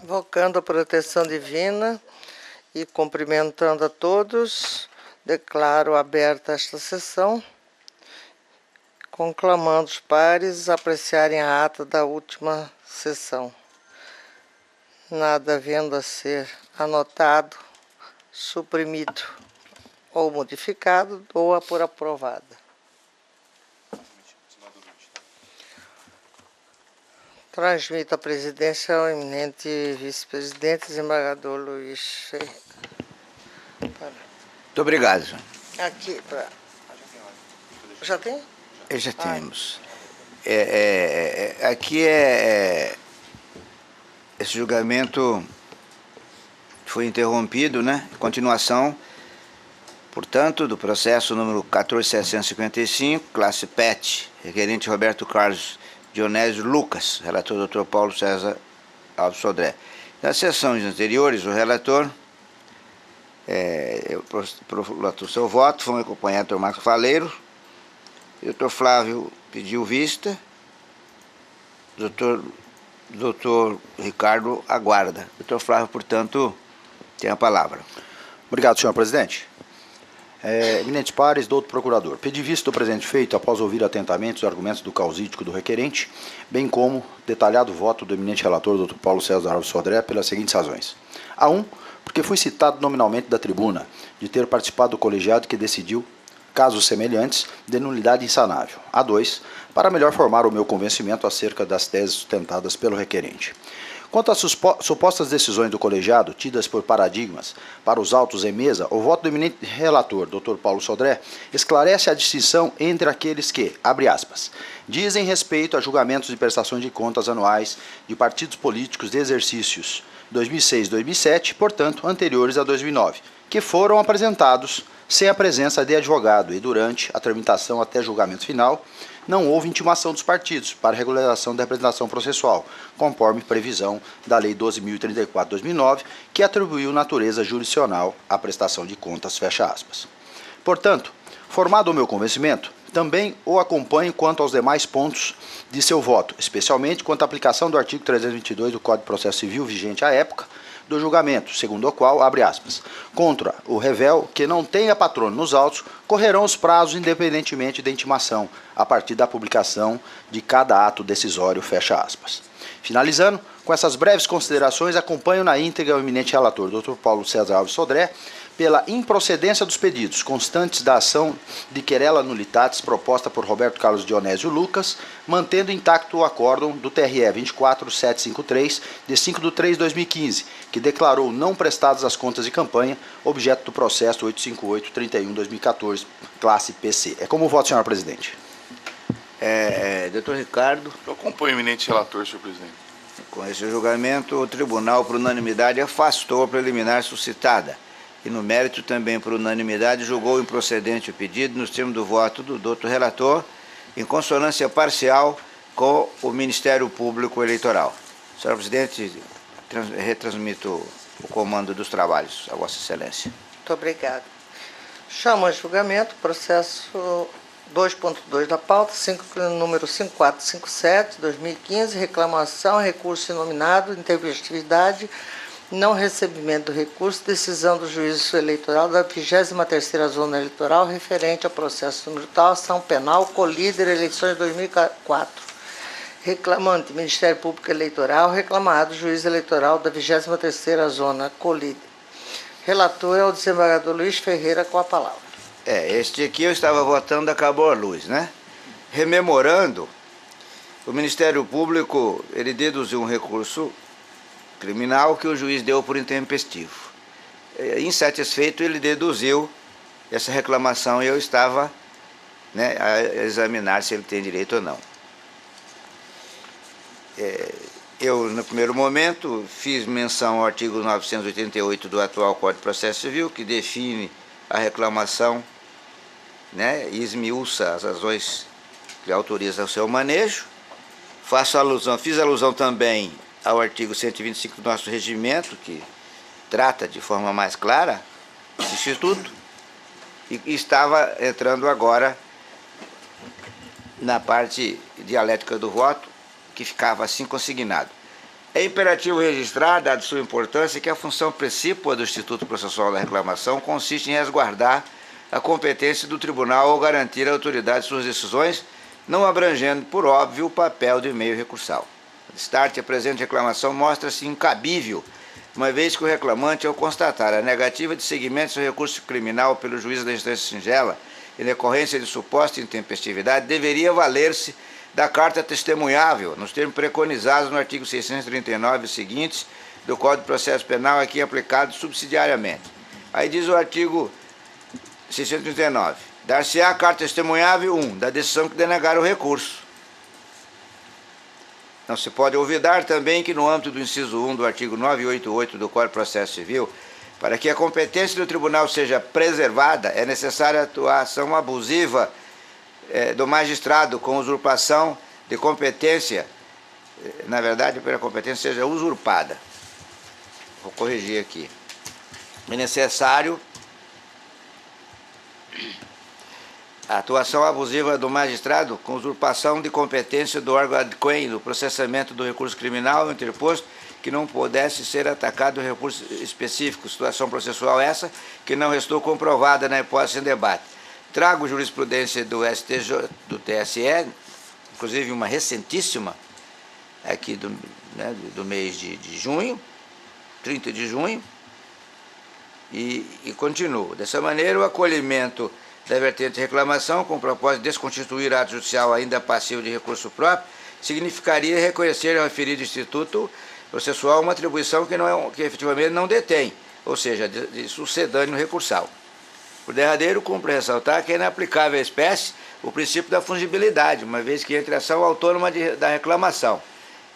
Invocando a proteção divina e cumprimentando a todos, declaro aberta esta sessão, conclamando os pares a apreciarem a ata da última sessão. Nada havendo a ser anotado, suprimido ou modificado, dou-a por aprovada. Transmito a presidência ao eminente vice-presidente, desembargador Luiz Ferreira. Muito obrigado. Aqui, para... Já tem? Já temos. Aqui esse julgamento foi interrompido, né? Continuação, portanto, do processo número 14.755, classe PET, requerente Roberto Carlos Dionésio Lucas, relator Dr. Paulo César Alves Sodré. Nas sessões anteriores, o relator prolatou seu voto, foi acompanhado do Dr. Marcos Faleiro, o Dr. Flávio pediu vista, Dr. Ricardo aguarda. Dr. Flávio, portanto, tem a palavra. Obrigado, senhor presidente. Eminentes pares, doutor procurador, pedi vista do presente feito após ouvir atentamente os argumentos do causídico do requerente, bem como detalhado voto do eminente relator, Dr. Paulo César Alves Sodré, pelas seguintes razões. A1, porque fui citado nominalmente da tribuna de ter participado do colegiado que decidiu casos semelhantes de nulidade insanável. A2, para melhor formar o meu convencimento acerca das teses sustentadas pelo requerente. Quanto às supostas decisões do colegiado, tidas por paradigmas para os autos em mesa, o voto do eminente relator, Dr. Paulo Sodré, esclarece a distinção entre aqueles que, abre aspas, dizem respeito a julgamentos de prestações de contas anuais de partidos políticos de exercícios 2006 e 2007, portanto, anteriores a 2009, que foram apresentados sem a presença de advogado e durante a tramitação até julgamento final, não houve intimação dos partidos para regularização da representação processual, conforme previsão da Lei 12.034/2009, que atribuiu natureza jurisdicional à prestação de contas, fecha aspas. Portanto, formado o meu convencimento, também o acompanho quanto aos demais pontos de seu voto, especialmente quanto à aplicação do artigo 322 do Código de Processo Civil vigente à época do julgamento, segundo o qual, abre aspas, contra o revel que não tenha patrono nos autos, correrão os prazos independentemente da intimação, a partir da publicação de cada ato decisório, fecha aspas. Finalizando, com essas breves considerações, acompanho na íntegra o eminente relator, Dr. Paulo César Alves Sodré, pela improcedência dos pedidos constantes da ação de querela nullitatis proposta por Roberto Carlos Dionésio Lucas, mantendo intacto o acórdão do TRE 24753, de 5/3/2015, que declarou não prestadas as contas de campanha, objeto do processo 858-31/2014, classe PC. É como o voto, senhor presidente. Dr. Ricardo. Eu acompanho o eminente relator, senhor presidente. Com esse julgamento, o tribunal, por unanimidade, afastou a preliminar suscitada. E no mérito também por unanimidade julgou improcedente o pedido nos termos do voto do doutor relator, em consonância parcial com o Ministério Público Eleitoral. Senhor presidente, retransmito o comando dos trabalhos a Vossa Excelência. Muito obrigado. Chamo a julgamento o processo 2.2 da pauta, número 5457, 2015, reclamação, recurso inominado, intempestividade, não recebimento do recurso, decisão do juízo eleitoral da 23ª Zona Eleitoral referente ao processo número tal, ação penal, colíder, eleições 2004. Reclamante, Ministério Público Eleitoral, reclamado, juiz eleitoral da 23ª Zona, colíder. Relator é o desembargador Luiz Ferreira, com a palavra. Este aqui eu estava votando, acabou a luz, né? Rememorando, o Ministério Público, ele deduziu um recurso criminal que o juiz deu por intempestivo. Insatisfeito, ele deduziu essa reclamação e eu estava, né, a examinar se ele tem direito ou não. Eu, no primeiro momento, fiz menção ao artigo 988 do atual Código de Processo Civil, que define a reclamação, né, e esmiuça as razões que autorizam o seu manejo. Fiz alusão também ao artigo 125 do nosso regimento, que trata de forma mais clara esse instituto, e estava entrando agora na parte dialética do voto, que ficava assim consignado. É imperativo registrar, dada sua importância, que a função principal do Instituto Processual da Reclamação consiste em resguardar a competência do tribunal ao garantir a autoridade de suas decisões, não abrangendo, por óbvio, o papel do meio recursal. A presente reclamação mostra-se incabível, uma vez que o reclamante, ao constatar a negativa de seguimento do seu recurso criminal pelo juiz da instância singela, em decorrência de suposta intempestividade, deveria valer-se da carta testemunhável, nos termos preconizados no artigo 639 e seguintes do Código de Processo Penal, aqui aplicado subsidiariamente. Aí diz o artigo 639, dar-se-á carta testemunhável 1, da decisão que denegar o recurso. Não se pode olvidar também que no âmbito do inciso 1 do artigo 988 do Código de Processo Civil, para que a competência do tribunal seja preservada, é necessária a atuação abusiva do magistrado com usurpação de competência, na verdade, para a competência seja usurpada. Vou corrigir aqui. É necessário a atuação abusiva do magistrado com usurpação de competência do órgão adquém no processamento do recurso criminal interposto que não pudesse ser atacado em recurso específico, situação processual essa que não restou comprovada na hipótese em debate. Trago jurisprudência do STJ, do TSE, inclusive uma recentíssima, aqui do mês de junho, 30 de junho, e continuo. Dessa maneira, o acolhimento da vertente de reclamação, com o propósito de desconstituir ato judicial ainda passivo de recurso próprio, significaria reconhecer ao referido instituto processual uma atribuição que efetivamente não detém, ou seja, de sucedâneo recursal. Por derradeiro, cumpre ressaltar que é inaplicável à espécie o princípio da fungibilidade, uma vez que entre a ação autônoma da reclamação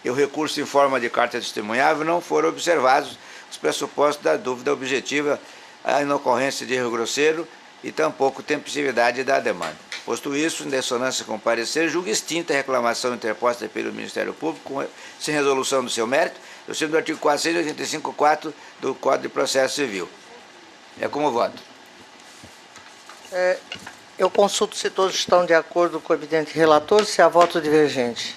e o recurso em forma de carta testemunhável não foram observados os pressupostos da dúvida objetiva, a inocorrência de erro grosseiro e tampouco tempestividade da demanda. Posto isso, em dissonância com o parecer, julga extinta a reclamação interposta pelo Ministério Público, sem resolução do seu mérito, no sentido do artigo 485.4 do Código de Processo Civil. É como voto. Eu consulto se todos estão de acordo com o evidente relator, se há voto divergente.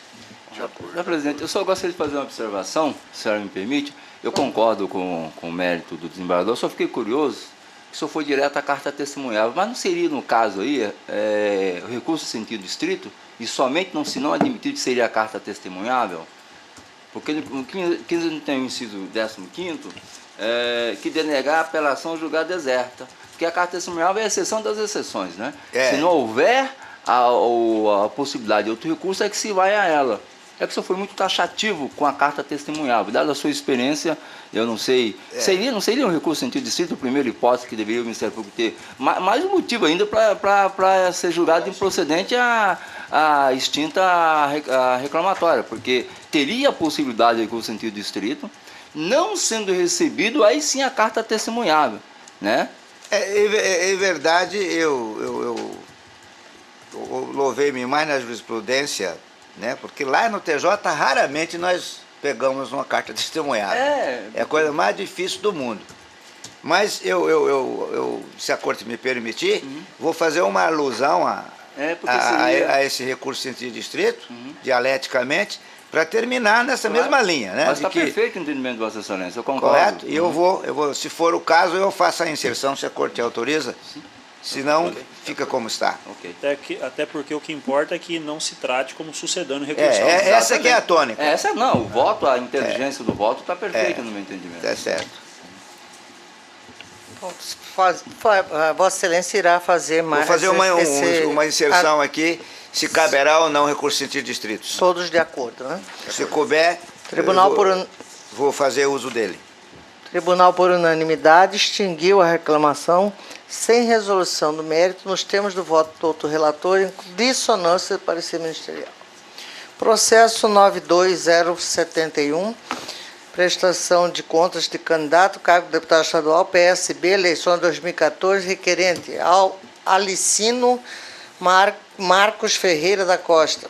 Senhor presidente, eu só gostaria de fazer uma observação, se a senhora me permite. Eu concordo com o mérito do desembargador, só fiquei curioso que só foi direto à carta testemunhável, mas não seria, no caso aí, o recurso em sentido estrito, e somente se não admitido seria a carta testemunhável? Porque no 15 tem o inciso 15º, que denegar a apelação julgada deserta, porque a carta testemunhável é a exceção das exceções, né? Se não houver a possibilidade de outro recurso, é que se vai a ela. É que o senhor foi muito taxativo com a carta testemunhável. Dada a sua experiência, eu não sei, não seria um recurso em sentido estrito, a primeira hipótese que deveria o Ministério Público ter, mais um motivo ainda para ser julgado improcedente a extinta a reclamatória, porque teria a possibilidade de recurso em sentido estrito, não sendo recebido, aí sim a carta testemunhável, né? Em verdade, eu louvei-me mais na jurisprudência, né? Porque lá no TJ raramente nós pegamos uma carta testemunhada. É a coisa mais difícil do mundo. Mas se a corte me permitir, vou fazer uma alusão a esse recurso em sentido estrito, dialeticamente, para terminar nessa mesma linha, né? Mas está perfeito o entendimento de Vossa Excelência, eu concordo. Correto? E eu vou, se for o caso, eu faço a inserção, se a corte autoriza. Se não, fica como está. Okay. Até porque o que importa é que não se trate como sucedâneo recursal. Essa que é a tônica. Essa não, o voto, a inteligência do voto está perfeita no meu entendimento. É certo. Vossa Excelência irá fazer mais... Vou fazer uma inserção aqui, se caberá ou não recurso em sentido estrito. Todos de acordo, né? Se couber, vou fazer uso dele. Tribunal, por unanimidade, extinguiu a reclamação sem resolução do mérito nos termos do voto do outro relator em dissonância do parecer ministerial. Processo 92071, prestação de contas de candidato, cargo de deputado estadual, PSB, eleição de 2014, requerente ao Alicino Marcos Ferreira da Costa.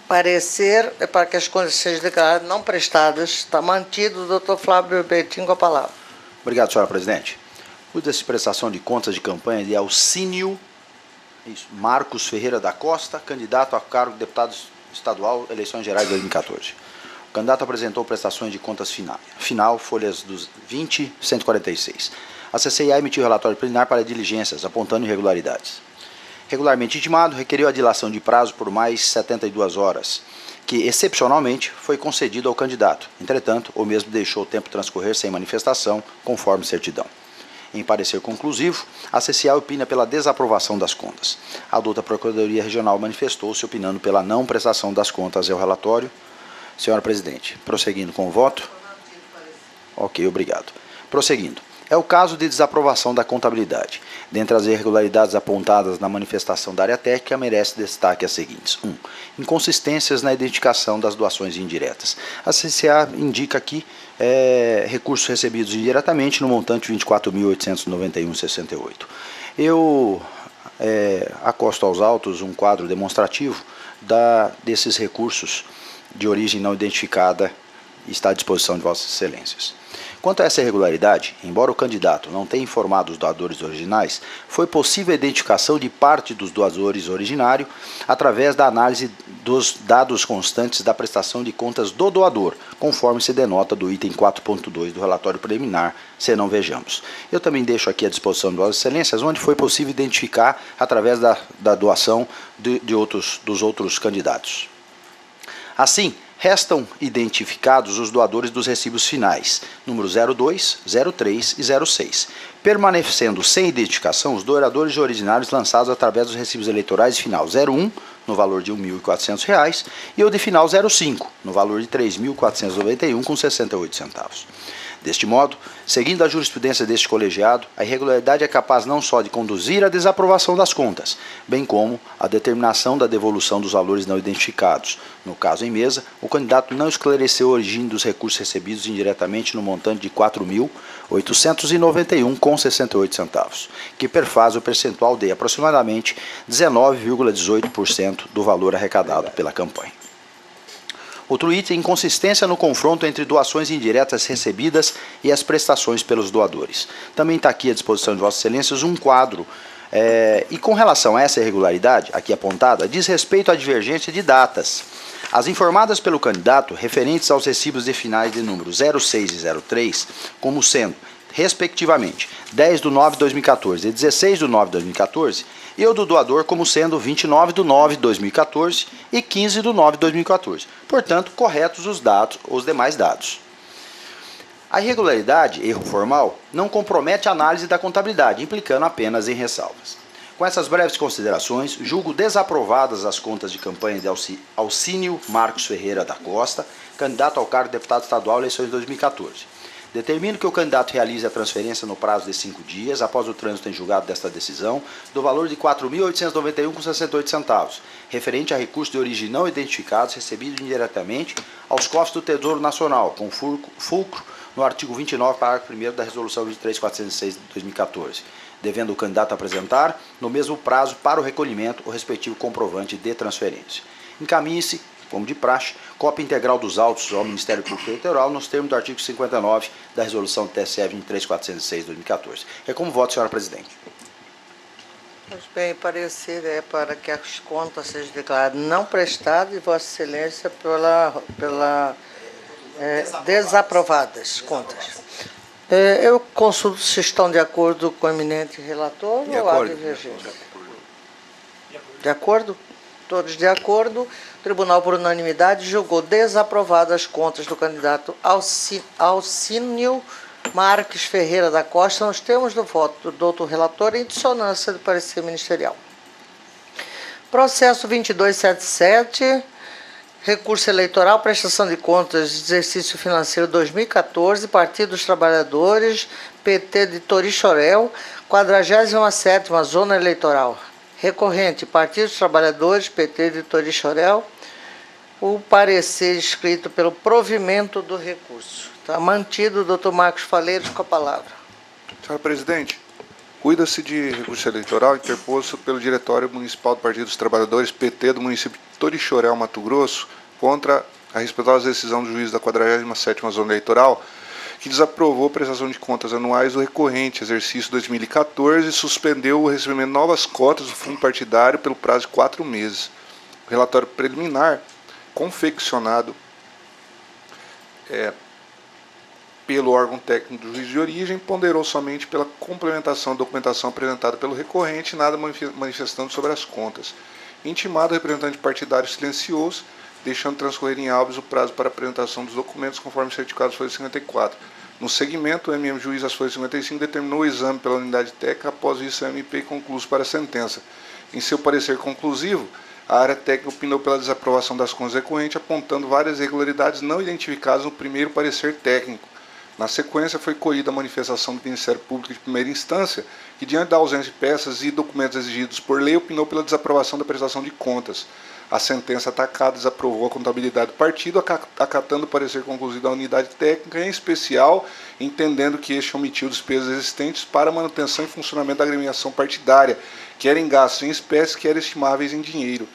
Parecer é para que as contas sejam declaradas não prestadas. Está mantido o doutor Flávio Bertin com a palavra. Obrigado, senhora presidente. Usa-se prestação de contas de campanha de Alcínio Marcos Ferreira da Costa, candidato a cargo de deputado estadual, eleições gerais de 2014. O candidato apresentou prestações de contas final, folhas dos 20 e 146. A CCIA emitiu relatório preliminar para diligências, apontando irregularidades. Regularmente intimado, requeriu a dilação de prazo por mais 72 horas, que, excepcionalmente, foi concedido ao candidato. Entretanto, o mesmo deixou o tempo transcorrer sem manifestação, conforme certidão. Em parecer conclusivo, a CCA opina pela desaprovação das contas. A adulta Procuradoria Regional manifestou-se opinando pela não prestação das contas ao relatório. Senhora Presidente, prosseguindo com o voto. Ok, obrigado. Prosseguindo. É o caso de desaprovação da contabilidade. Dentre as irregularidades apontadas na manifestação da área técnica, merece destaque as seguintes. 1. Inconsistências na identificação das doações indiretas. A CCA indica aqui recursos recebidos indiretamente no montante de R$ 24.891,68. Eu acosto aos autos um quadro demonstrativo desses recursos de origem não identificada e está à disposição de Vossas Excelências. Quanto a essa irregularidade, embora o candidato não tenha informado os doadores originais, foi possível a identificação de parte dos doadores originários através da análise dos dados constantes da prestação de contas do doador, conforme se denota do item 4.2 do relatório preliminar, se não vejamos. Eu também deixo aqui à disposição de Vossas Excelências, onde foi possível identificar através da doação dos outros candidatos. Assim, restam identificados os doadores dos recibos finais, número 02, 03 e 06, permanecendo sem identificação os doadores originários lançados através dos recibos eleitorais de final 01, no valor de R$ 1.400, e o de final 05, no valor de R$ 3.491,68. Deste modo, seguindo a jurisprudência deste colegiado, a irregularidade é capaz não só de conduzir à desaprovação das contas, bem como à determinação da devolução dos valores não identificados. No caso em mesa, o candidato não esclareceu a origem dos recursos recebidos indiretamente no montante de R$ 4.891,68, que perfaz o percentual de aproximadamente 19,18% do valor arrecadado pela campanha. Outro item, inconsistência no confronto entre doações indiretas recebidas e as prestações pelos doadores. Também está aqui à disposição de Vossas Excelências um quadro, e com relação a essa irregularidade, aqui apontada, diz respeito à divergência de datas. As informadas pelo candidato, referentes aos recibos de finais de número 06 e 03, como sendo, respectivamente, 10/9/2014 e 16/9/2014, e o do doador como sendo 29/9/2014 e 15/9/2014. Portanto, corretos os demais dados. A irregularidade, erro formal, não compromete a análise da contabilidade, implicando apenas em ressalvas. Com essas breves considerações, julgo desaprovadas as contas de campanha de Alcínio Marcos Ferreira da Costa, candidato ao cargo de deputado estadual eleições de 2014. Determino que o candidato realize a transferência no prazo de 5 dias, após o trânsito em julgado desta decisão, do valor de R$ 4.891,68, referente a recursos de origem não identificados recebidos indiretamente aos cofres do Tesouro Nacional, com fulcro no artigo 29, parágrafo 1º da Resolução 23.406 de 2014, devendo o candidato apresentar, no mesmo prazo, para o recolhimento, o respectivo comprovante de transferência. Encaminhe-se, como de praxe, cópia integral dos autos ao Ministério Público Eleitoral nos termos do artigo 59 da Resolução do TSE 23.406 de 2014. É como voto, senhora Presidente. Pois bem, parecer é para que as contas sejam declaradas não prestadas e Vossa Excelência desaprovadas contas. Eu consulto se estão de acordo com o eminente relator ou há divergência. De acordo? Todos de acordo. O Tribunal, por unanimidade, julgou desaprovadas as contas do candidato Alcínio Marques Ferreira da Costa nos termos do voto do doutor relator em dissonância do parecer ministerial. Processo 2277, recurso eleitoral, prestação de contas de exercício financeiro 2014, Partido dos Trabalhadores, PT de Torixoréu, 47ª Zona Eleitoral. Recorrente, Partido dos Trabalhadores, PT de Torixoréu, o parecer escrito pelo provimento do recurso. Está mantido o doutor Marcos Faleiros com a palavra. Senhora Presidente, cuida-se de recurso eleitoral interposto pelo Diretório Municipal do Partido dos Trabalhadores, PT, do município de Torixoréu, Mato Grosso, contra a respeitosa decisão do juiz da 47ª Zona Eleitoral, que desaprovou a prestação de contas anuais do recorrente exercício 2014 e suspendeu o recebimento de novas cotas do fundo partidário pelo prazo de 4 meses. O relatório preliminar, confeccionado pelo órgão técnico do juiz de origem, ponderou somente pela complementação da documentação apresentada pelo recorrente, nada manifestando sobre as contas. Intimado, o representante partidário silenciou-se, deixando transcorrer em habeas o prazo para apresentação dos documentos, conforme certificado das folhas 54. No segmento, o MM Juiz das folhas 55 determinou o exame pela unidade técnica, após isso o MP concluso para a sentença. Em seu parecer conclusivo, a área técnica opinou pela desaprovação das contas recorrentes, apontando várias irregularidades não identificadas no primeiro parecer técnico. Na sequência, foi colhida a manifestação do Ministério Público de primeira instância, que, diante da ausência de peças e documentos exigidos por lei, opinou pela desaprovação da prestação de contas. A sentença atacada desaprovou a contabilidade do partido, acatando o parecer conclusivo da unidade técnica, em especial, entendendo que este omitiu despesas existentes para a manutenção e funcionamento da agremiação partidária, quer em gastos em espécie, quer estimáveis em dinheiro.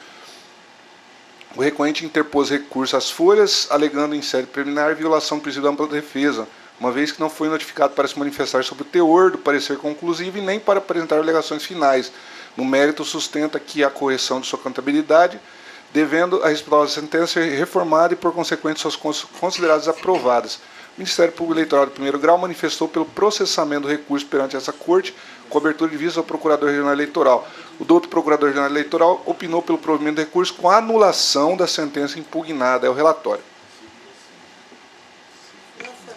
O recorrente interpôs recurso às folhas, alegando em sede preliminar violação do princípio da ampla defesa, uma vez que não foi notificado para se manifestar sobre o teor do parecer conclusivo e nem para apresentar alegações finais. No mérito, sustenta que a correção de sua contabilidade, devendo a respeitosa sentença ser reformada e, por consequente, suas consideradas aprovadas. O Ministério Público Eleitoral de primeiro grau manifestou pelo processamento do recurso perante essa Corte, com abertura de vista ao Procurador Regional Eleitoral. O doutor Procurador Regional Eleitoral opinou pelo provimento do recurso com a anulação da sentença impugnada. É o relatório.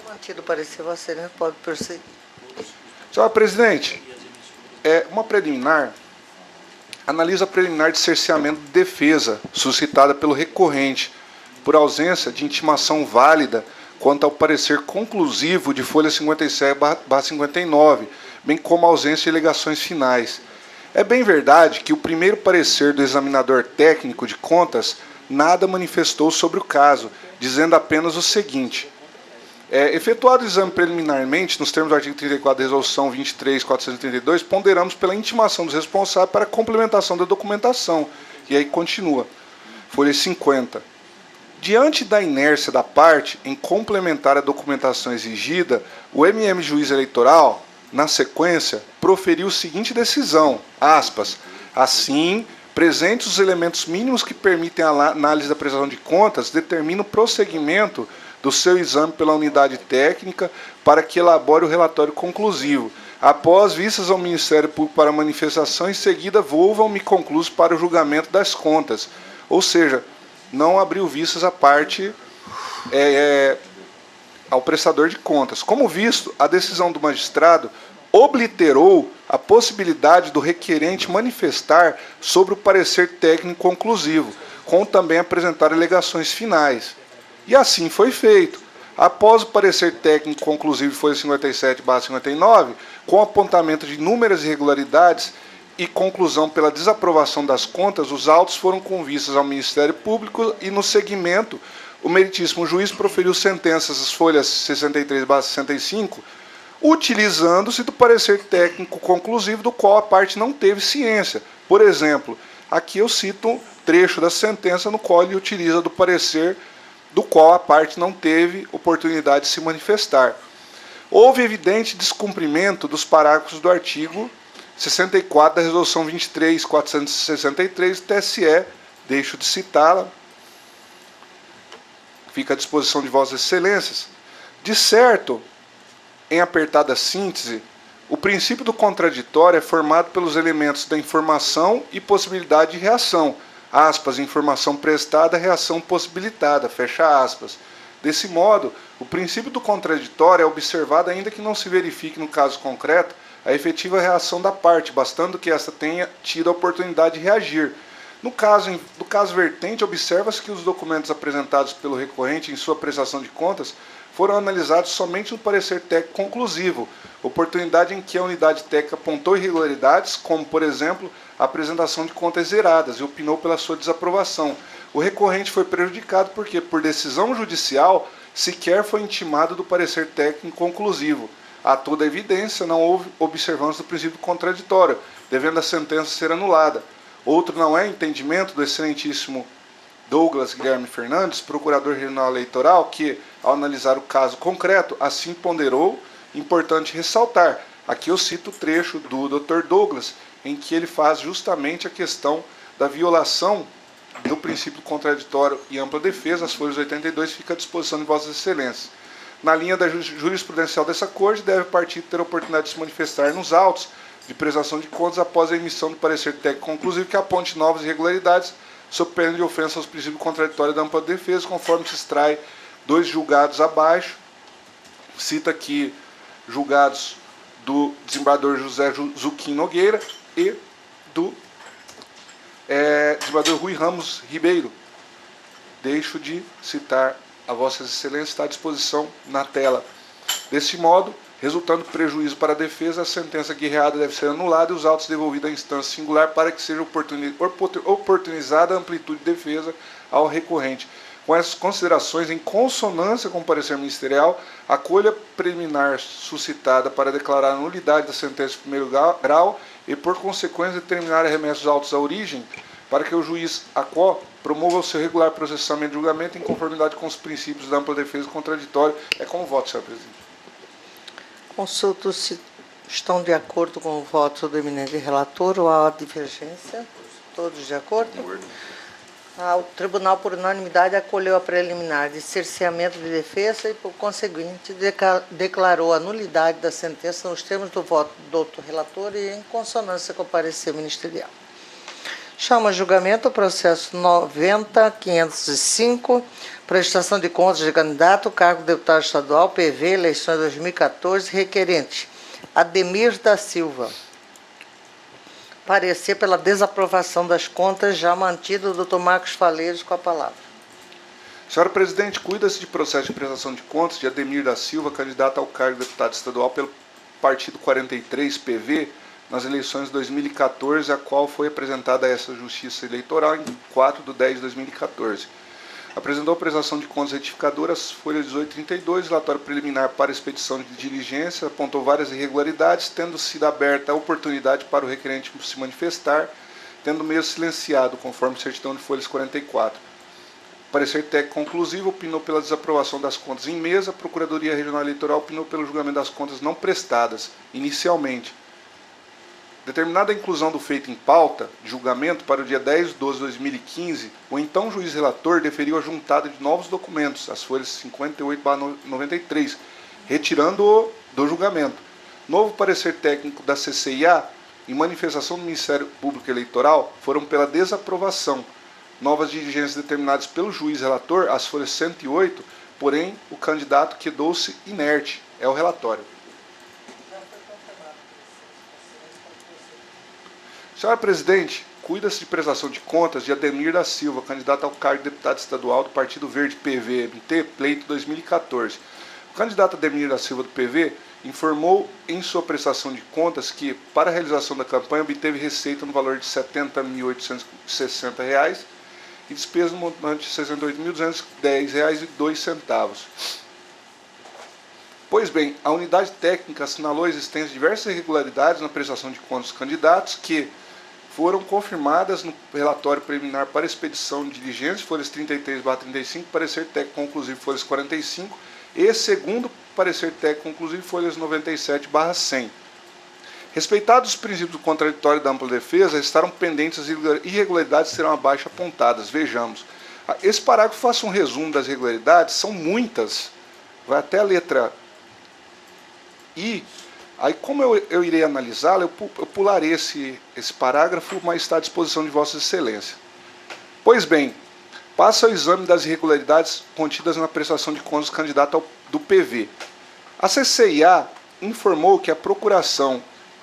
Mantido o parecer, Vossa Excelência pode prosseguir. Senhora Presidente, uma preliminar analisa a preliminar de cerceamento de defesa suscitada pelo recorrente por ausência de intimação válida quanto ao parecer conclusivo de folha 57/59, bem como a ausência de alegações finais. É bem verdade que o primeiro parecer do examinador técnico de contas nada manifestou sobre o caso, dizendo apenas o seguinte: efetuado o exame preliminarmente, nos termos do artigo 34 da Resolução 23.432, ponderamos pela intimação dos responsáveis para a complementação da documentação. E aí continua, folha 50. Diante da inércia da parte em complementar a documentação exigida, o MM Juiz Eleitoral, na sequência, proferiu a seguinte decisão, aspas, assim, presentes os elementos mínimos que permitem a análise da prestação de contas, determina o prosseguimento do seu exame pela unidade técnica para que elabore o relatório conclusivo. Após vistas ao Ministério Público para manifestação, em seguida volvam-me conclusos para o julgamento das contas. Ou seja, não abriu vistas à parte ao prestador de contas. Como visto, a decisão do magistrado obliterou a possibilidade do requerente manifestar sobre o parecer técnico conclusivo, com também apresentar alegações finais. E assim foi feito. Após o parecer técnico conclusivo, foi 57/59, com apontamento de inúmeras irregularidades e conclusão pela desaprovação das contas, os autos foram com vistas ao Ministério Público e, no seguimento, o meritíssimo juiz proferiu sentenças, as folhas 63/65, utilizando-se do parecer técnico conclusivo do qual a parte não teve ciência. Por exemplo, aqui eu cito um trecho da sentença no qual ele utiliza do parecer do qual a parte não teve oportunidade de se manifestar. Houve evidente descumprimento dos parágrafos do artigo 64 da Resolução 23.463 do TSE, deixo de citá-la, fica à disposição de Vossas Excelências. De certo, em apertada síntese, o princípio do contraditório é formado pelos elementos da informação e possibilidade de reação, aspas, informação prestada, reação possibilitada, fecha aspas. Desse modo, o princípio do contraditório é observado ainda que não se verifique no caso concreto a efetiva reação da parte, bastando que esta tenha tido a oportunidade de reagir. No caso vertente, observa-se que os documentos apresentados pelo recorrente em sua prestação de contas foram analisados somente no parecer técnico conclusivo, oportunidade em que a unidade técnica apontou irregularidades, como, por exemplo, a apresentação de contas zeradas e opinou pela sua desaprovação. O recorrente foi prejudicado porque, por decisão judicial, sequer foi intimado do parecer técnico conclusivo. A toda evidência, não houve observância do princípio contraditório, devendo a sentença ser anulada. Outro não é entendimento do excelentíssimo Douglas Guilherme Fernandes, procurador regional eleitoral, que, ao analisar o caso concreto, assim ponderou, importante ressaltar. Aqui eu cito o trecho do Dr. Douglas, em que ele faz justamente a questão da violação do princípio contraditório e ampla defesa, as folhas 82, fica à disposição de Vossas Excelências. Na linha da jurisprudencial dessa Corte, deve o partido ter a oportunidade de se manifestar nos autos de prestação de contas após a emissão de parecer técnico conclusivo que aponte novas irregularidades sob pena de ofensa aos princípios contraditórios da ampla defesa, conforme se extrai 2 julgados abaixo. Cita aqui julgados do desembargador José Zuquim Nogueira e do desembargador Rui Ramos Ribeiro. Deixo de citar a Vossas Excelências, está à disposição na tela. Deste modo, resultando prejuízo para a defesa, a sentença guerreada deve ser anulada e os autos devolvidos à instância singular para que seja oportunizada a amplitude de defesa ao recorrente. Com essas considerações, em consonância com o parecer ministerial, a acolha preliminar suscitada para declarar a nulidade da sentença de primeiro grau e, por consequência, determinar a remessa dos autos à origem, para que o juiz ACO promova o seu regular processamento e julgamento em conformidade com os princípios da ampla defesa contraditória. É com o voto, senhor presidente. Consulto se estão de acordo com o voto do eminente relator ou há divergência. Todos de acordo? O Tribunal, por unanimidade, acolheu a preliminar de cerceamento de defesa e, por conseguinte, declarou a nulidade da sentença nos termos do voto do doutor relator e em consonância com o parecer ministerial. Chama a julgamento o processo 90.505, prestação de contas de candidato, cargo de deputado estadual, PV, eleições 2014, requerente Ademir da Silva. Parecer pela desaprovação das contas, já mantido o doutor Marcos Faleiros com a palavra. Senhora presidente, cuida-se de processo de prestação de contas de Ademir da Silva, candidato ao cargo de deputado estadual pelo Partido 43 PV, nas eleições de 2014, a qual foi apresentada a essa Justiça Eleitoral em 4/10/2014. Apresentou a prestação de contas retificadora, folha 1832, relatório preliminar para expedição de diligência, apontou várias irregularidades, tendo sido aberta a oportunidade para o requerente se manifestar, tendo mesmo silenciado, conforme certidão de folhas 44. Parecer técnico conclusivo, opinou pela desaprovação das contas em mesa, a Procuradoria Regional Eleitoral opinou pelo julgamento das contas não prestadas, inicialmente. Determinada a inclusão do feito em pauta de julgamento para o dia 10/12/2015, o então juiz relator deferiu a juntada de novos documentos, as folhas 58/93, retirando-o do julgamento. Novo parecer técnico da CCIA, em manifestação do Ministério Público Eleitoral, foram pela desaprovação. Novas diligências determinadas pelo juiz relator, as folhas 108, porém o candidato quedou-se inerte. É o relatório. Senhora presidente, cuida-se de prestação de contas de Ademir da Silva, candidato ao cargo de deputado estadual do Partido Verde PV-MT, pleito 2014. O candidato Ademir da Silva do PV informou em sua prestação de contas que, para a realização da campanha, obteve receita no valor de R$ 70.860 e despesa no montante de R$ 68.210,02. Pois bem, a unidade técnica assinalou a existência de diversas irregularidades na prestação de contas dos candidatos que foram confirmadas no relatório preliminar para expedição de diligências, folhas 33/35, parecer técnico conclusivo, folhas 45, e segundo parecer técnico conclusivo, folhas 97/100. Respeitados os princípios do contraditório da ampla defesa, restaram pendentes as irregularidades que serão abaixo apontadas. Vejamos. Esse parágrafo faz um resumo das irregularidades, são muitas, vai até a letra I. Aí, como eu irei analisá-lo, eu pularei esse parágrafo, mas está à disposição de Vossa Excelência. Pois bem, passa ao exame das irregularidades contidas na prestação de contas do candidato do PV. A CCIA informou que a procuração,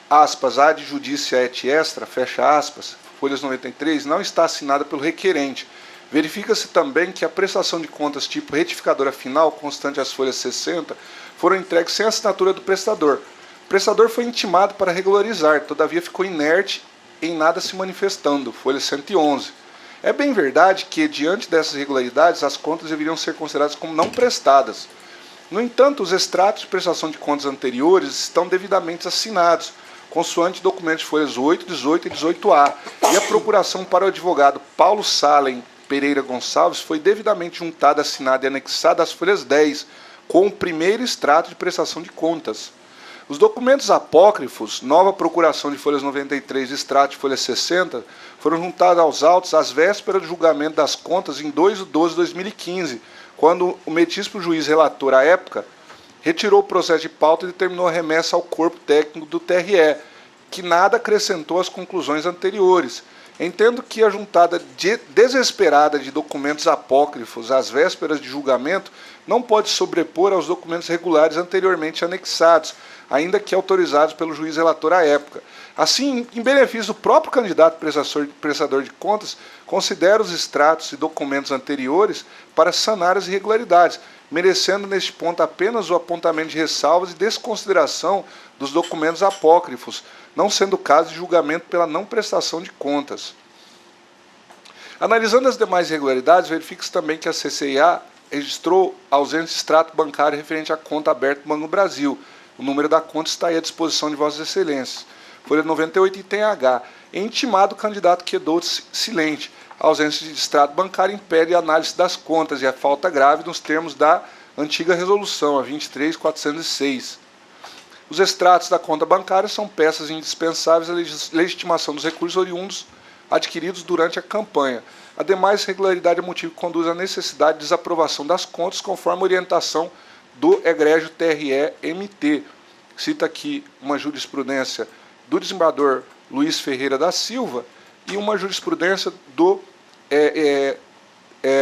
aspas, ad judicia et extra, fecha aspas, folhas 93, não está assinada pelo requerente. Verifica-se também que a prestação de contas tipo retificadora final, constante às folhas 60, foram entregues sem assinatura do prestador. O prestador foi intimado para regularizar, todavia ficou inerte em nada se manifestando, folha 111. É bem verdade que, diante dessas irregularidades, as contas deveriam ser consideradas como não prestadas. No entanto, os extratos de prestação de contas anteriores estão devidamente assinados, consoante documentos de folhas 8, 18 e 18A, e a procuração para o advogado Paulo Salem Pereira Gonçalves foi devidamente juntada, assinada e anexada às folhas 10, com o primeiro extrato de prestação de contas. Os documentos apócrifos, nova procuração de folhas 93 e extrato de folha 60, foram juntados aos autos às vésperas do julgamento das contas em 2/12/2015, quando o meritíssimo juiz relator à época retirou o processo de pauta e determinou a remessa ao corpo técnico do TRE, que nada acrescentou às conclusões anteriores. Entendo que a juntada desesperada de documentos apócrifos às vésperas de julgamento não pode sobrepor aos documentos regulares anteriormente anexados, ainda que autorizados pelo juiz relator à época. Assim, em benefício do próprio candidato prestador de contas, considero os extratos e documentos anteriores para sanar as irregularidades, merecendo neste ponto apenas o apontamento de ressalvas e desconsideração dos documentos apócrifos, não sendo caso de julgamento pela não prestação de contas. Analisando as demais irregularidades, verifica-se também que a CCIA registrou ausência de extrato bancário referente à conta aberta do Banco do Brasil. O número da conta está aí à disposição de Vossas Excelências. Folha 98 item H. É intimado o candidato quedou silente. A ausência de extrato bancário impede a análise das contas e a falta grave nos termos da antiga resolução, a 23.406. Os extratos da conta bancária são peças indispensáveis à legitimação dos recursos oriundos adquiridos durante a campanha. Ademais, irregularidade é motivo que conduz à necessidade de desaprovação das contas conforme a orientação do egrégio TRE-MT. Cita aqui uma jurisprudência do desembargador Luiz Ferreira da Silva e uma jurisprudência do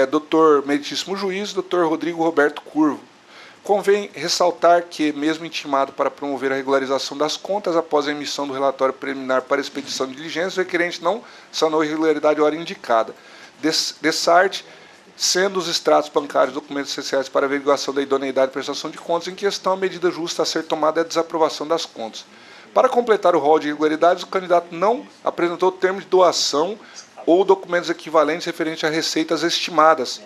Dr. Meritíssimo Juiz, Dr. Rodrigo Roberto Curvo. Convém ressaltar que, mesmo intimado para promover a regularização das contas após a emissão do relatório preliminar para expedição de diligência, o requerente não sanou a irregularidade à hora indicada. Dessarte, sendo os extratos bancários documentos essenciais para a averiguação da idoneidade e prestação de contas em questão, a medida justa a ser tomada é a desaprovação das contas. Para completar o rol de irregularidades, o candidato não apresentou termo de doação ou documentos equivalentes referentes a receitas estimadas,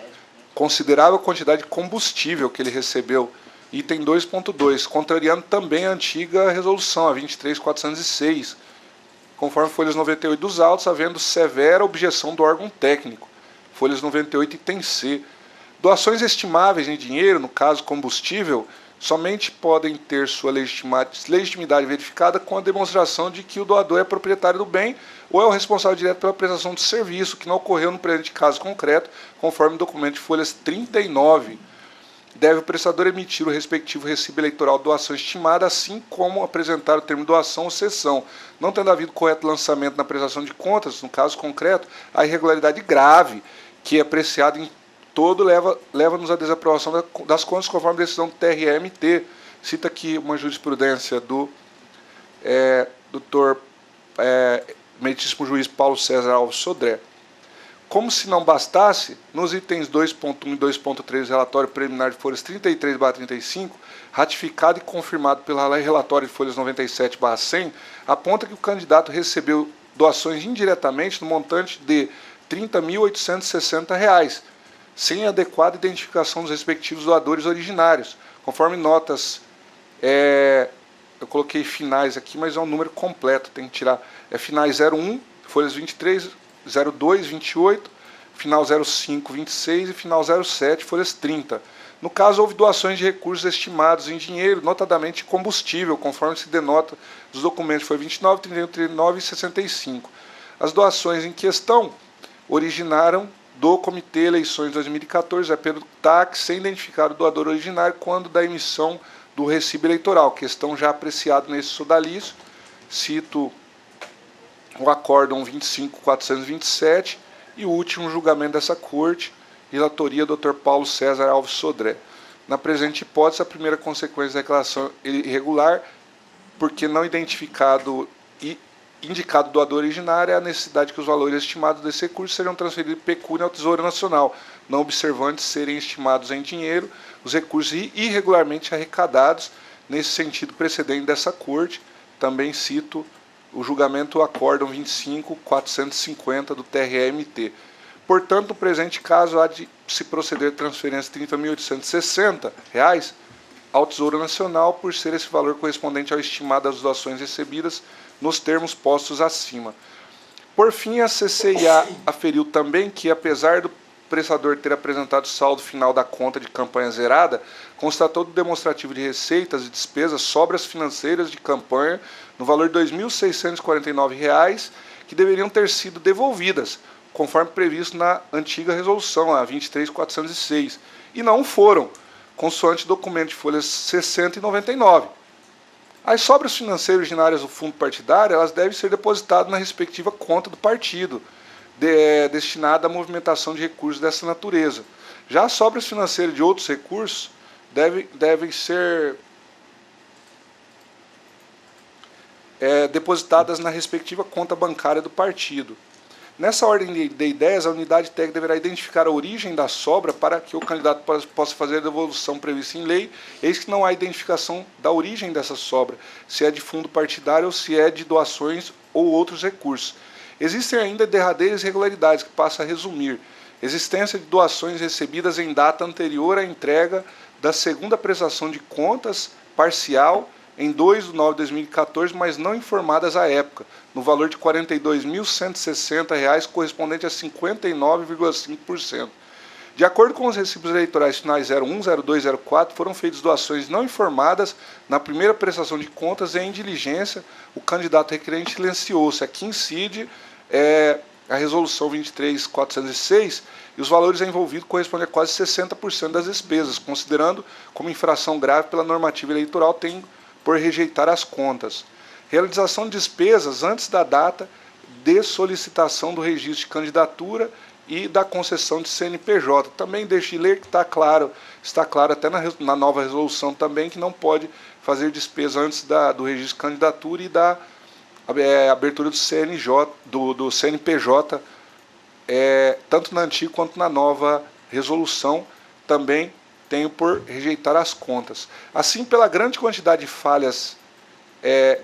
considerável quantidade de combustível que ele recebeu, item 2.2, contrariando também a antiga resolução, a 23.406, conforme folhas 98 dos autos, havendo severa objeção do órgão técnico, folhas 98 item C. Doações estimáveis em dinheiro, no caso combustível, somente podem ter sua legitimidade verificada com a demonstração de que o doador é proprietário do bem ou é o responsável direto pela prestação do serviço, que não ocorreu no presente caso concreto, conforme o documento de folhas 39. Deve o prestador emitir o respectivo recibo eleitoral de doação estimada, assim como apresentar o termo de doação ou cessão. Não tendo havido correto lançamento na prestação de contas, no caso concreto, a irregularidade grave, que é apreciada em todo, leva-nos à desaprovação das contas conforme a decisão do TRE-MT. Cita aqui uma jurisprudência do Dr. Meritíssimo Juiz Paulo César Alves Sodré. Como se não bastasse, nos itens 2.1 e 2.3 do relatório preliminar de folhas 33/35, ratificado e confirmado pelo relatório de folhas 97/100, aponta que o candidato recebeu doações indiretamente no montante de R$ 30.860, sem adequada identificação dos respectivos doadores originários, conforme notas, eu coloquei finais aqui, mas é um número completo, tem que tirar, finais 01, folhas 23, 02, 28, final 05, 26 e final 07, folhas 30. No caso, houve doações de recursos estimados em dinheiro, notadamente combustível, conforme se denota dos documentos, foi 29, 31, 39 e 65. As doações em questão originaram do Comitê Eleições 2014, Pedro TAC, sem identificar o doador originário quando da emissão do recibo eleitoral, questão já apreciada nesse sodalício. Cito o acórdão 25.427 e o último julgamento dessa corte, relatoria Dr. Paulo César Alves Sodré. Na presente hipótese, a primeira consequência da declaração irregular, porque não identificado e indicado doador originário, é a necessidade que os valores estimados desse recurso sejam transferidos em pecúnia ao Tesouro Nacional, não observando serem estimados em dinheiro os recursos irregularmente arrecadados. Nesse sentido precedente dessa corte, também cito o julgamento acórdão 25.450 do TRE-MT. Portanto, no presente caso, há de se proceder a transferência de R$ 30.860 ao Tesouro Nacional, por ser esse valor correspondente ao estimado das doações recebidas nos termos postos acima. Por fim, a CCIA aferiu também que, apesar prestador ter apresentado o saldo final da conta de campanha zerada, constatou do demonstrativo de receitas e despesas sobras financeiras de campanha no valor de R$ 2.649, que deveriam ter sido devolvidas, conforme previsto na antiga resolução, a 23.406, e não foram, consoante documento de folhas 60 e 99. As sobras financeiras ordinárias do fundo partidário, elas devem ser depositadas na respectiva conta do partido, destinada à movimentação de recursos dessa natureza. Já as sobras financeiras de outros recursos devem ser depositadas na respectiva conta bancária do partido. Nessa ordem de ideias, a unidade técnica deverá identificar a origem da sobra para que o candidato possa fazer a devolução prevista em lei, eis que não há identificação da origem dessa sobra, se é de fundo partidário ou se é de doações ou outros recursos. Existem ainda derradeiras irregularidades, que passo a resumir. Existência de doações recebidas em data anterior à entrega da segunda prestação de contas parcial em 2/9/2014, mas não informadas à época, no valor de R$ 42.160, correspondente a 59,5%. De acordo com os recibos eleitorais finais 01, 02 e 04, foram feitas doações não informadas na primeira prestação de contas e em diligência o candidato requerente silenciou-se. Aqui incide a resolução 23.406 e os valores envolvidos correspondem a quase 60% das despesas, considerando como infração grave pela normativa eleitoral, tem por rejeitar as contas. Realização de despesas antes da data de solicitação do registro de candidatura e da concessão de CNPJ. Também deixe de ler que está claro até na nova resolução também, que não pode fazer despesa antes do registro de candidatura e da abertura do CNPJ, tanto na antiga quanto na nova resolução. Também tenho por rejeitar as contas. Assim, pela grande quantidade de falhas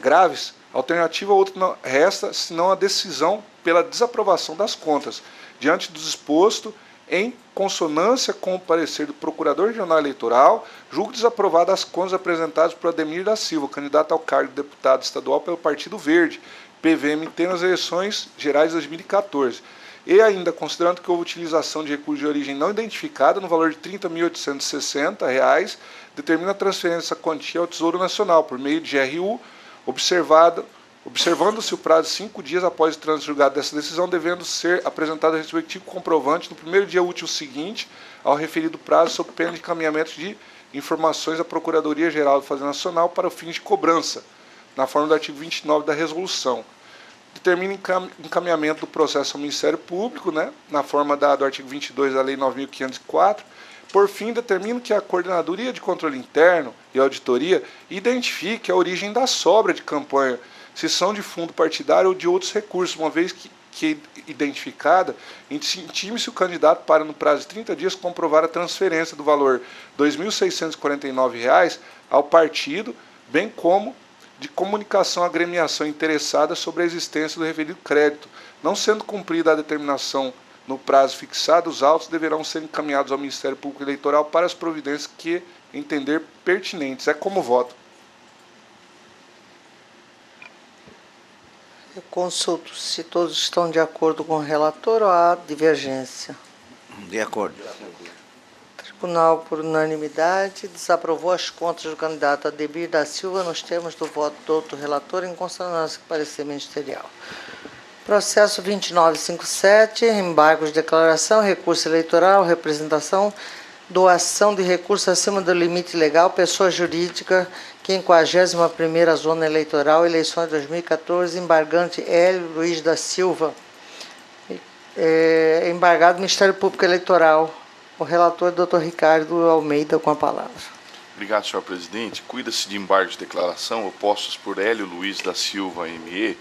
graves, alternativa outra não resta, senão a decisão pela desaprovação das contas. Diante do exposto, em consonância com o parecer do Procurador Regional Eleitoral, julgo desaprovadas as contas apresentadas por Ademir da Silva, candidato ao cargo de deputado estadual pelo Partido Verde, PVMT, nas eleições gerais de 2014. E ainda, considerando que houve utilização de recurso de origem não identificada no valor de R$ 30.860, determina a transferência dessa quantia ao Tesouro Nacional por meio de GRU, observando-se o prazo de 5 dias após o trânsito julgado dessa decisão, devendo ser apresentado o respectivo comprovante no primeiro dia útil seguinte ao referido prazo, sob pena de encaminhamento de informações à Procuradoria-Geral da Fazenda Nacional para o fim de cobrança, na forma do artigo 29 da resolução. Determina encaminhamento do processo ao Ministério Público, na forma do artigo 22 da Lei 9.504. Por fim, determina que a Coordenadoria de Controle Interno e Auditoria identifique a origem da sobra de campanha, se são de fundo partidário ou de outros recursos, uma vez que identificada, intime-se o candidato para, no prazo de 30 dias, comprovar a transferência do valor R$ 2.649 ao partido, bem como de comunicação à agremiação interessada sobre a existência do referido crédito. Não sendo cumprida a determinação no prazo fixado, os autos deverão ser encaminhados ao Ministério Público Eleitoral para as providências que entender pertinentes. É como voto. Eu consulto se todos estão de acordo com o relator ou há divergência. De acordo. O Tribunal, por unanimidade, desaprovou as contas do candidato Ademir da Silva nos termos do voto do outro relator, em consonância com o parecer ministerial. Processo 2957, embargos de declaração, recurso eleitoral, representação, doação de recursos acima do limite legal, pessoa jurídica, 51ª Zona Eleitoral, eleições de 2014, embargante Hélio Luiz da Silva, embargado Ministério Público Eleitoral. O relator, Dr. Ricardo Almeida, com a palavra. Obrigado, senhor presidente. Cuida-se de embargos de declaração opostos por Hélio Luiz da Silva, ME,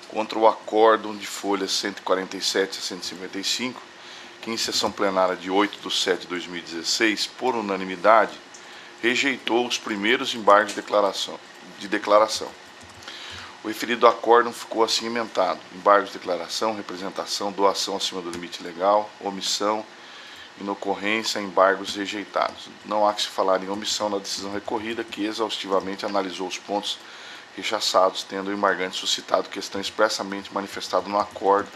contra o acórdão de folhas 147 a 155, que em sessão plenária de 8/7/2016, por unanimidade, rejeitou os primeiros embargos de declaração. O referido acórdão ficou assim emendado: embargos de declaração, representação, doação acima do limite legal, omissão, inocorrência, embargos rejeitados. Não há que se falar em omissão na decisão recorrida, que exaustivamente analisou os pontos rechaçados, tendo o embargante suscitado questão expressamente manifestada no acordo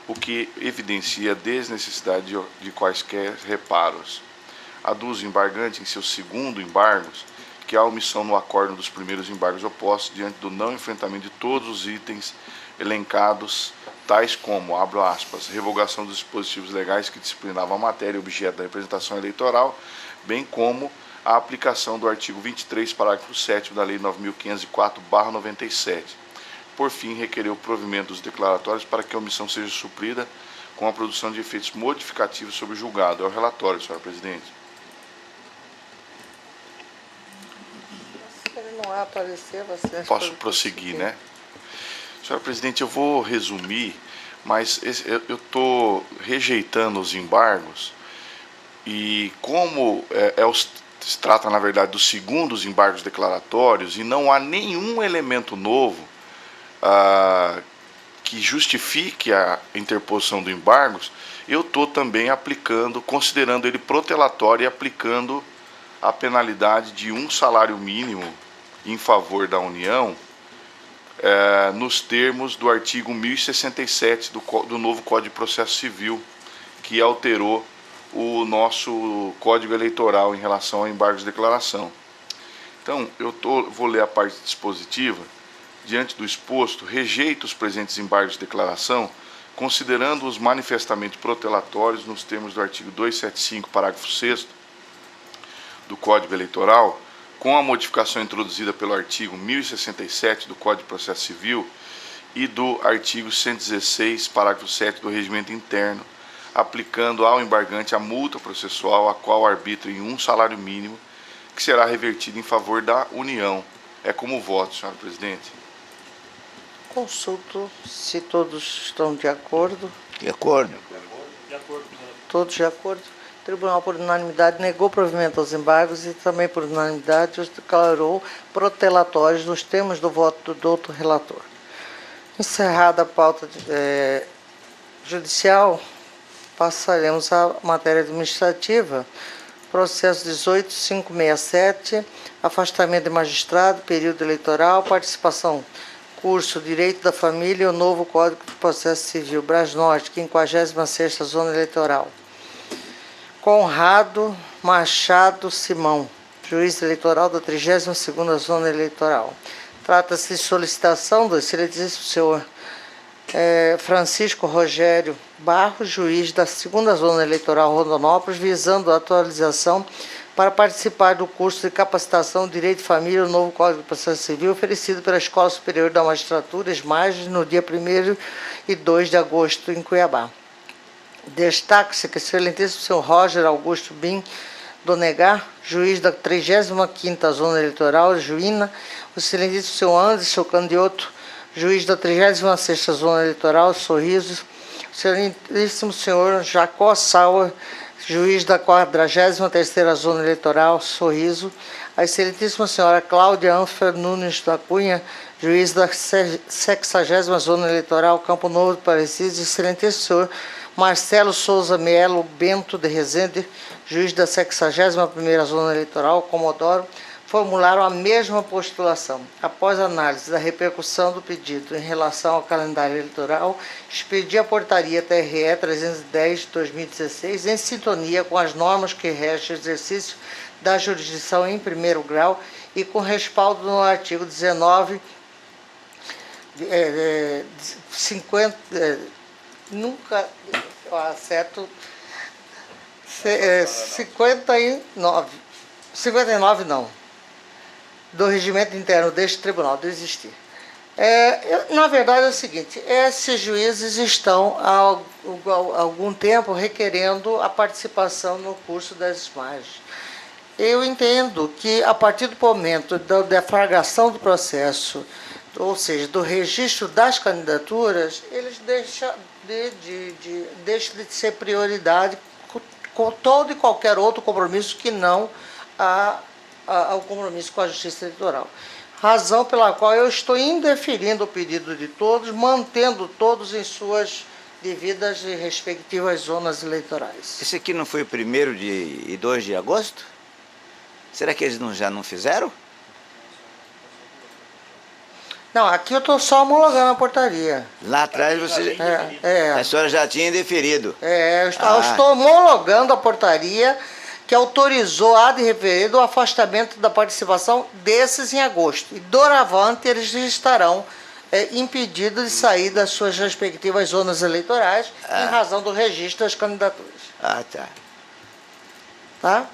o que evidencia a desnecessidade de quaisquer reparos. Aduz o embargante em seus segundo embargos que há omissão no acórdão dos primeiros embargos opostos diante do não enfrentamento de todos os itens elencados, tais como, abro aspas, revogação dos dispositivos legais que disciplinavam a matéria e objeto da representação eleitoral, bem como a aplicação do artigo 23, parágrafo 7º da Lei 9.504/97. Por fim, requereu o provimento dos declaratórios para que a omissão seja suprida com a produção de efeitos modificativos sobre o julgado. É o relatório, senhora presidente. Se ele não aparecer, você... Posso prosseguir, né? Senhora presidente, eu vou resumir, mas eu estou rejeitando os embargos e como se trata, na verdade, dos segundos embargos declaratórios e não há nenhum elemento novo que justifique a interposição do embargos, eu estou também aplicando, considerando ele protelatório e aplicando a penalidade de um salário mínimo em favor da União, nos termos do artigo 1067 do novo Código de Processo Civil, que alterou o nosso Código Eleitoral em relação a embargos de declaração. Então, vou ler a parte dispositiva. Diante do exposto, rejeito os presentes embargos de declaração, considerando-os manifestamente protelatórios nos termos do artigo 275, parágrafo 6º do Código Eleitoral, com a modificação introduzida pelo artigo 1067 do Código de Processo Civil e do artigo 116, parágrafo 7 do Regimento Interno, aplicando ao embargante a multa processual, a qual arbitra em um salário mínimo, que será revertido em favor da União. É como voto, senhora presidente. Consulto se todos estão de acordo. De acordo? De acordo, senhora. Todos de acordo. O tribunal, por unanimidade, negou provimento aos embargos e também, por unanimidade, os declarou protelatórios nos termos do voto do doutor relator. Encerrada a pauta judicial, passaremos à matéria administrativa. Processo 18567, afastamento de magistrado, período eleitoral, participação, curso Direito da Família e o novo Código de Processo Civil, Brasnorte, 56ª Zona Eleitoral. Conrado Machado Simão, juiz eleitoral da 32ª Zona Eleitoral. Trata-se de solicitação do excelentíssimo senhor Francisco Rogério Barros, juiz da 2ª Zona Eleitoral Rondonópolis, visando a atualização para participar do curso de capacitação Direito de Família e Novo Código de Processo Civil, oferecido pela Escola Superior da Magistratura, ESMAG, no dia 1º e 2 de agosto, em Cuiabá. Destaque-se que o excelentíssimo senhor Roger Augusto Bim Donegar, juiz da 35ª Zona Eleitoral, Juína, o excelentíssimo senhor Anderson Candioto, juiz da 36ª Zona Eleitoral, Sorriso, o excelentíssimo senhor Jacó Sauer, juiz da 43ª Zona Eleitoral, Sorriso, a excelentíssima senhora Cláudia Anfer Nunes da Cunha, juiz da 60ª Zona Eleitoral, Campo Novo do Parecido, excelentíssimo senhor Marcelo Souza Melo Bento de Rezende, juiz da 61ª Zona Eleitoral, Comodoro, formularam a mesma postulação. Após análise da repercussão do pedido em relação ao calendário eleitoral, expedi a portaria TRE 310 de 2016 em sintonia com as normas que regem o exercício da jurisdição em primeiro grau e com respaldo no artigo 19, 50, nunca eu acerto, 59 não, do regimento interno deste tribunal, de existir. Na verdade é o seguinte, esses juízes estão há algum tempo requerendo a participação no curso das ESMAG. Eu entendo que a partir do momento da deflagração do processo, ou seja, do registro das candidaturas, eles deixam de ser prioridade com todo e qualquer outro compromisso que não ao compromisso com a Justiça Eleitoral. Razão pela qual eu estou indeferindo o pedido de todos, mantendo todos em suas devidas e respectivas zonas eleitorais. Esse aqui não foi o 1º e 2 de agosto? Será que eles já não fizeram? Não, aqui eu estou só homologando a portaria. Lá atrás você, a senhora já tinha deferido. Eu estou homologando a portaria que autorizou ad referendo o afastamento da participação desses em agosto. E doravante eles estarão impedidos de sair das suas respectivas zonas eleitorais em razão do registro das candidaturas. Ah, tá. Tá?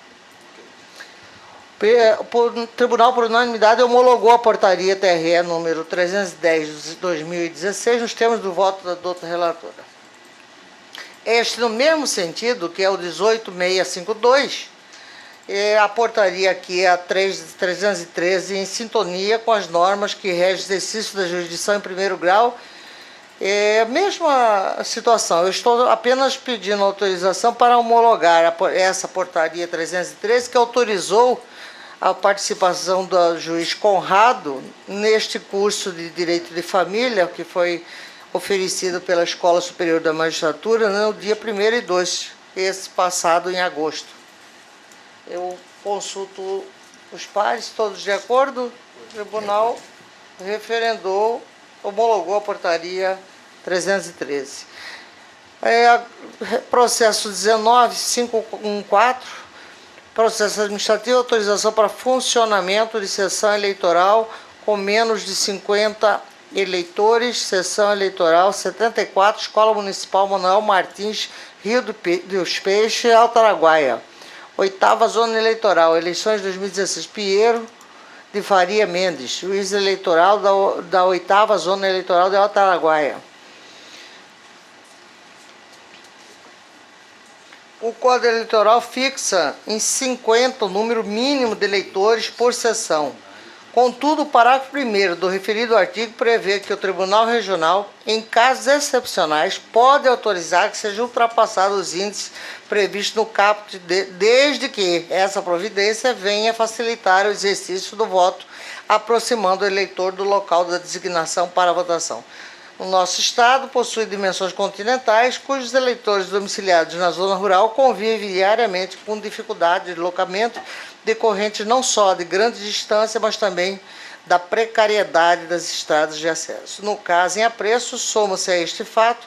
O Tribunal, por unanimidade, homologou a portaria TRE número 310 de 2016 nos termos do voto da doutora relatora. Este, no mesmo sentido, que é o 18652, a portaria aqui é a 313, em sintonia com as normas que regem o exercício da jurisdição em primeiro grau. É a mesma situação, eu estou apenas pedindo autorização para homologar essa portaria 313, que autorizou a participação do juiz Conrado neste curso de Direito de Família, que foi oferecido pela Escola Superior da Magistratura no dia 1º e 2, esse passado em agosto. Eu consulto os pares, todos de acordo, o tribunal referendou, homologou a portaria 313. Processo 19514, processo administrativo, autorização para funcionamento de sessão eleitoral com menos de 50 eleitores, sessão eleitoral 74, Escola Municipal Manuel Martins, Rio dos Peixes, Alto Araguaia. 8ª Zona Eleitoral, eleições 2016, Pinheiro de Faria Mendes, juiz eleitoral da 8ª Zona Eleitoral de Alto Araguaia. O Código Eleitoral fixa em 50 o número mínimo de eleitores por sessão. Contudo, o parágrafo 1º do referido artigo prevê que o Tribunal Regional, em casos excepcionais, pode autorizar que sejam ultrapassados os índices previstos no caput, desde que essa providência venha facilitar o exercício do voto, aproximando o eleitor do local da designação para a votação. O nosso Estado possui dimensões continentais, cujos eleitores domiciliados na zona rural convivem diariamente com dificuldade de deslocamento decorrente não só de grande distância, mas também da precariedade das estradas de acesso. No caso em apreço, soma-se a este fato,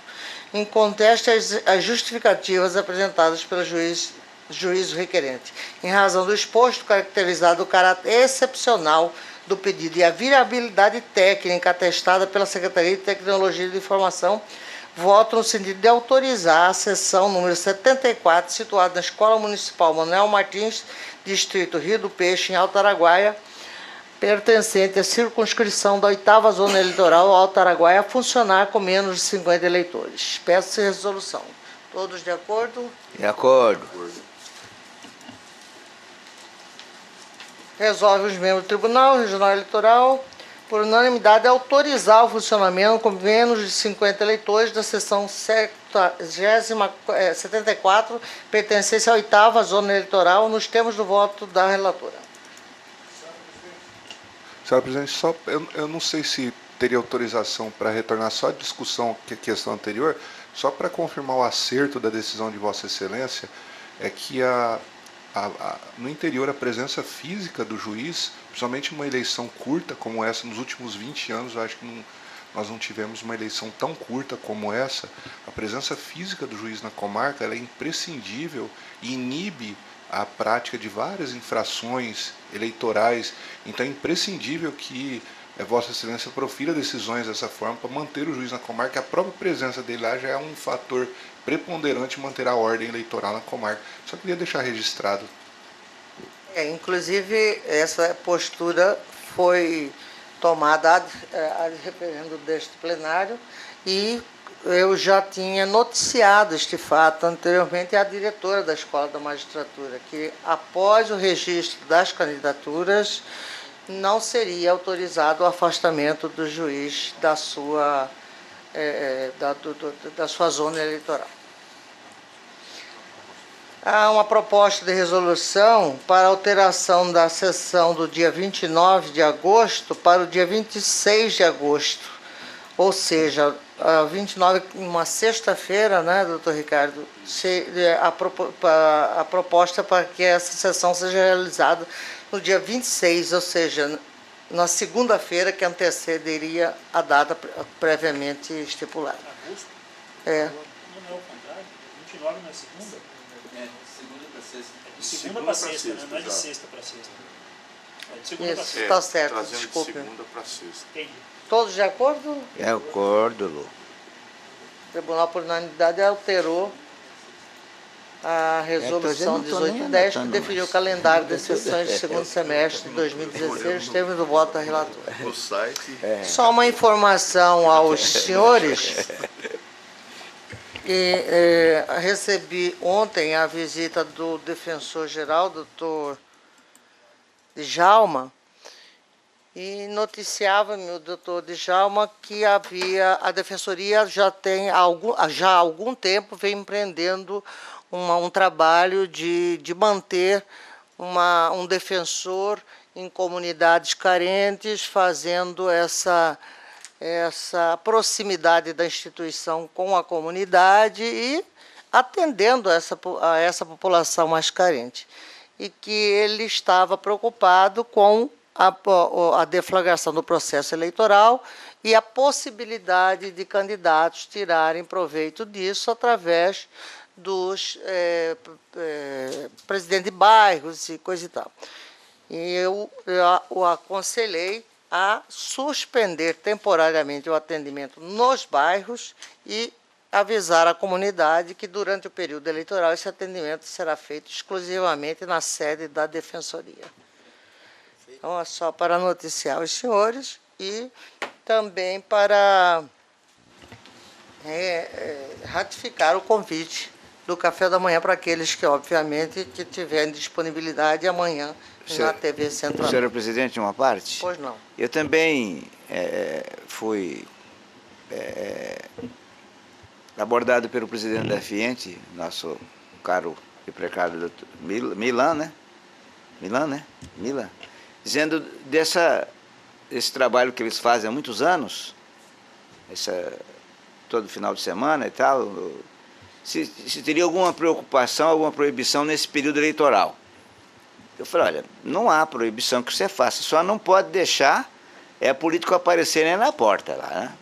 em conteste as justificativas apresentadas pelo juízo requerente, em razão do exposto, caracterizado o caráter excepcional do pedido e a viabilidade técnica atestada pela Secretaria de Tecnologia de Informação, voto no sentido de autorizar a sessão número 74, situada na Escola Municipal Manuel Martins, Distrito Rio do Peixe, em Alto Araguaia, pertencente à circunscrição da 8ª Zona Eleitoral Alto Araguaia, a funcionar com menos de 50 eleitores. Peço resolução. Todos de acordo? De acordo. Resolve os membros do Tribunal Regional Eleitoral, por unanimidade, autorizar o funcionamento com menos de 50 eleitores da sessão 74, pertencente à 8ª Zona Eleitoral, nos termos do voto da relatora. Senhora Presidente, eu não sei se teria autorização para retornar só a discussão que a questão anterior, só para confirmar o acerto da decisão de Vossa Excelência, é que no interior a presença física do juiz, principalmente uma eleição curta como essa, nos últimos 20 anos, eu acho que nós não tivemos uma eleição tão curta como essa, a presença física do juiz na comarca ela é imprescindível e inibe a prática de várias infrações eleitorais, então é imprescindível que Vossa Excelência profira decisões dessa forma para manter o juiz na comarca. A própria presença dele lá já é um fator preponderante manter a ordem eleitoral na comarca. Só queria deixar registrado. Inclusive, essa postura foi tomada a referendo deste plenário e eu já tinha noticiado este fato anteriormente à diretora da Escola da Magistratura, que após o registro das candidaturas não seria autorizado o afastamento do juiz da sua zona eleitoral. Há uma proposta de resolução para alteração da sessão do dia 29 de agosto para o dia 26 de agosto, ou seja, 29, uma sexta-feira, né, doutor Ricardo, a proposta para que essa sessão seja realizada no dia 26, ou seja, na segunda-feira que antecederia a data previamente estipulada. Agosto? É. Não é o contrário? 29 não é segunda? É, segunda para sexta. É de segunda para sexta, né? Não é de sexta para sexta. É de segunda para Isso, sexta. tá certo, trazendo desculpe. de segunda para sexta. Entendi. Todos de acordo? É acordo, Lu. O Tribunal, por unanimidade, alterou a resolução não tô nem 1810, que anotando definiu o mais. calendário das sessões do segundo semestre de 2016, os termos do voto da relatora. No site. Só uma informação aos senhores. Recebi ontem a visita do defensor-geral, doutor Djalma, e noticiava-me o doutor Djalma que a defensoria já há algum tempo vem empreendendo um trabalho de manter um defensor em comunidades carentes, fazendo essa proximidade da instituição com a comunidade e atendendo a essa população mais carente. E que ele estava preocupado com a deflagração do processo eleitoral e a possibilidade de candidatos tirarem proveito disso através dos presidentes de bairros e coisa e tal. E eu o aconselhei a suspender temporariamente o atendimento nos bairros e avisar a comunidade que durante o período eleitoral esse atendimento será feito exclusivamente na sede da Defensoria. Então, é só para noticiar os senhores e também para ratificar o convite do café da manhã para aqueles que, obviamente, que tiverem disponibilidade amanhã na TV Central. Senhora Presidente, uma parte? Pois não. Eu também fui abordado pelo presidente da FIENTE, nosso caro e precário doutor Milan, né? Milan, dizendo desse trabalho que eles fazem há muitos anos, todo final de semana e tal, se teria alguma preocupação, alguma proibição nesse período eleitoral. Eu falei, olha, não há proibição que você faça, só não pode deixar político aparecerem na porta lá, né?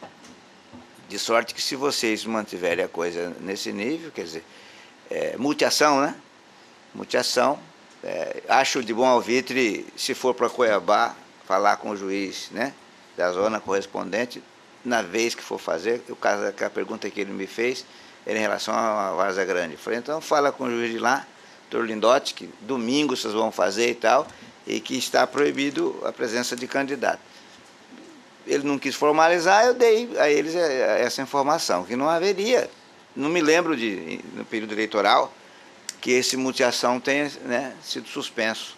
De sorte que se vocês mantiverem a coisa nesse nível, quer dizer, multiação, né? Multiação, acho de bom alvitre, se for para Cuiabá, falar com o juiz, né, da zona correspondente, na vez que for fazer, o caso que a pergunta que ele me fez era em relação à Várzea Grande. Eu falei, então fala com o juiz de lá, doutor Lindotti, que domingo vocês vão fazer e tal, e que está proibido a presença de candidato. Ele não quis formalizar, eu dei a eles essa informação, que não haveria, não me lembro no período eleitoral, que esse multiação tenha, né, sido suspenso.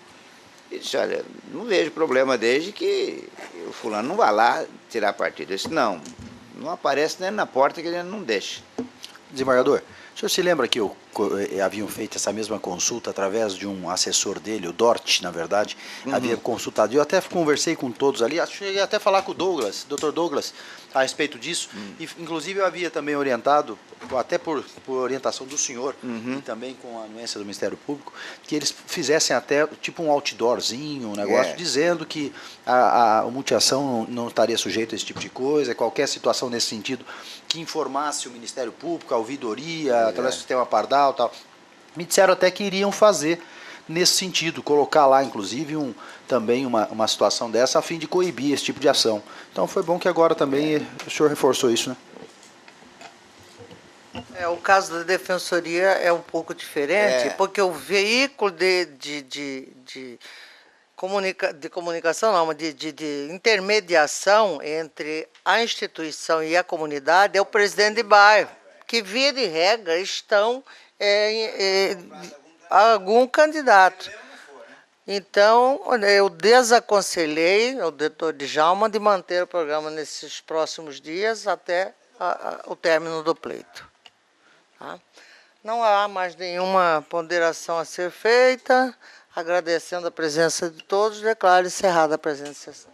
E disse, olha, não vejo problema desde que o fulano não vá lá tirar partido. Eu disse, não aparece nem na porta que ele não deixa. Desembargador, o senhor se lembra que haviam feito essa mesma consulta através de um assessor dele, o Dort, na verdade, havia consultado. Eu até conversei com todos ali, cheguei até a falar com o Douglas, Dr. Douglas, a respeito disso. E, inclusive, eu havia também orientado, até por orientação do senhor, e também com a anuência do Ministério Público, que eles fizessem até tipo um outdoorzinho, um negócio, dizendo que a multiação não estaria sujeita a esse tipo de coisa, qualquer situação nesse sentido, que informasse o Ministério Público, a ouvidoria, através do sistema Pardal e tal. Me disseram até que iriam fazer nesse sentido, colocar lá, inclusive, também uma situação dessa, a fim de coibir esse tipo de ação. Então foi bom que agora também o senhor reforçou isso, né? O caso da Defensoria é um pouco diferente, porque o veículo de comunicação, não, de intermediação entre a instituição e a comunidade é o presidente de bairro, que, via de regra, estão algum candidato. Então, eu desaconselhei o doutor Djalma de manter o programa nesses próximos dias até o término do pleito. Tá? Não há mais nenhuma ponderação a ser feita. Agradecendo a presença de todos, declaro encerrada a presente sessão.